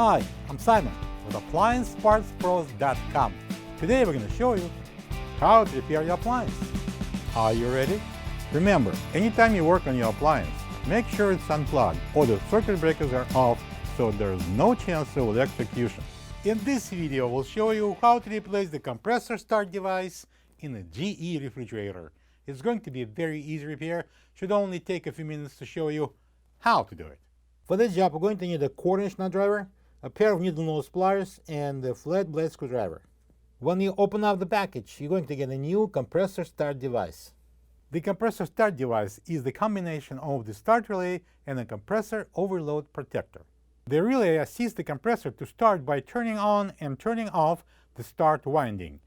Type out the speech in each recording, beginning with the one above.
Hi, I'm Simon with AppliancePartsPros.com. Today we're going to show you how to repair your appliance. Are you ready? Remember, anytime you work on your appliance, make sure it's unplugged or the circuit breakers are off so there's no chance of electrocution. In this video, we'll show you how to replace the compressor start device in a GE refrigerator. It's going to be a very easy repair. Should only take a few minutes to show you how to do it. For this job, we're going to need a 1/4" nut driver, a pair of needle nose pliers, and a flat blade screwdriver. When you open up the package, you're going to get a new compressor start device. The compressor start device is the combination of the start relay and a compressor overload protector. The relay assists the compressor to start by turning on and turning off the start winding,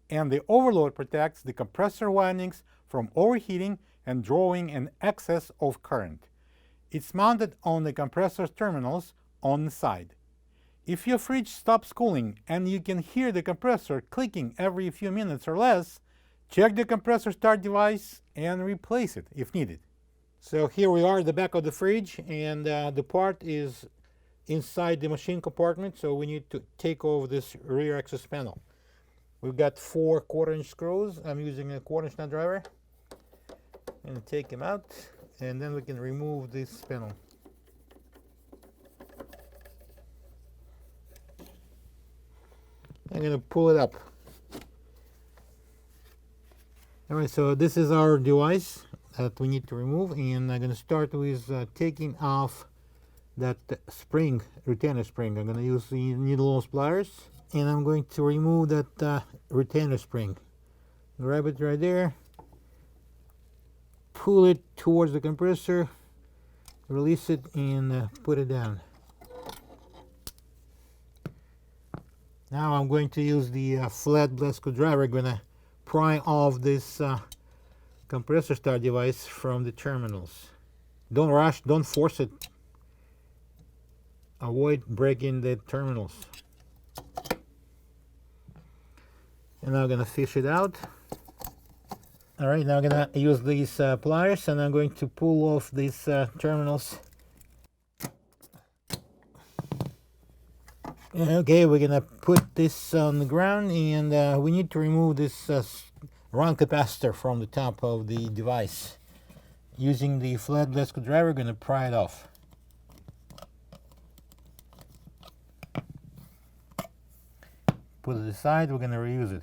and the overload protects the compressor windings from overheating and drawing an excess of current. It's mounted on the compressor's terminals on the side. If your fridge stops cooling and you can hear the compressor clicking every few minutes or less, check the compressor start device and replace it if needed. So here we are at the back of the fridge, and the part is inside the machine compartment, so we need to take off this rear access panel. We've got 4 1/4" screws. I'm using a 1/4" nut driver. I'm going to take them out, and then we can remove this panel. I'm going to pull it up. Alright, so this is our device that we need to remove, and I'm going to start with taking off that spring, retainer spring. I'm going to use the needle nose pliers, and I'm going to remove that retainer spring. Grab it right there, pull it towards the compressor, release it, and put it down. Now I'm going to use the flat blade screwdriver. I'm going to pry off this compressor start device from the terminals. Don't rush, don't force it. Avoid breaking the terminals. And now I'm going to fish it out. Alright, now I'm going to use these pliers, and I'm going to pull off these terminals. Okay, we're going to put this on the ground, and we need to remove this run capacitor from the top of the device. Using the flat blade screwdriver, we're going to pry it off. Put it aside, we're going to reuse it.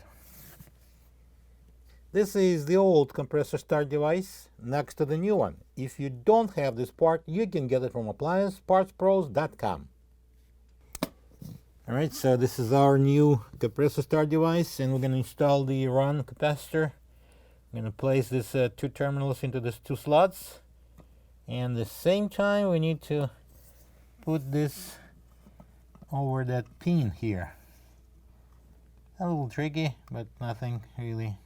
This is the old compressor start device next to the new one. If you don't have this part, you can get it from AppliancePartsPros.com. Alright, so this is our new compressor start device, and we're going to install the run capacitor. I'm going to place these 2 terminals into these 2 slots, and at the same time we need to put this over that pin here. A little tricky, but nothing really.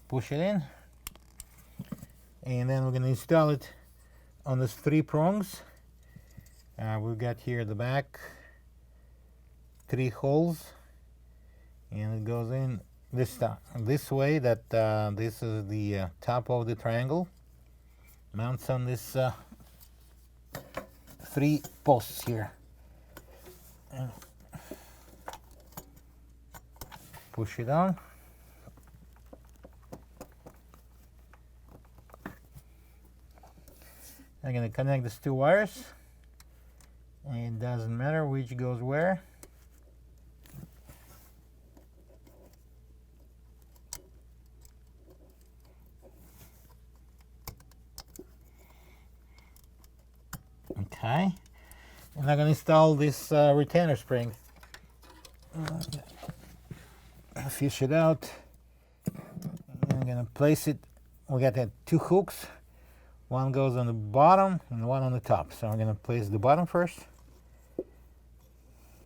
Push it in, and then we're going to install it on these 3 prongs. We've got here at the back 3 holes, and it goes in this way, that this is the top of the triangle. Mounts on this 3 posts here. And push it on. I'm going to connect these 2 wires. It doesn't matter which goes where. Okay. And I'm going to install this retainer spring. Fish it out. I'm going to place it. We got 2 hooks. One goes on the bottom and one on the top. So I'm going to place the bottom first.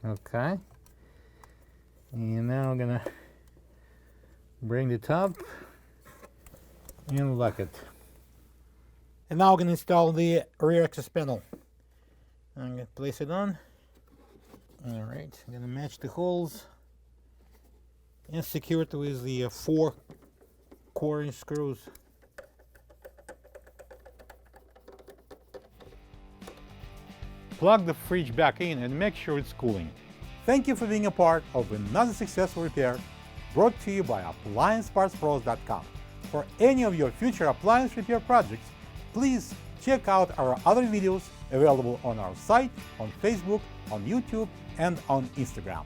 Okay. And now I'm going to bring the top and lock it. And now I'm going to install the rear access panel. I'm going to place it on. Alright, I'm going to match the holes and secure it with the 4 1/4" screws. plug the fridge back in and make sure it's cooling. Thank you for being a part of another successful repair brought to you by AppliancePartsPros.com. For any of your future appliance repair projects, please check out our other videos available on our site, on Facebook, on YouTube, and on Instagram.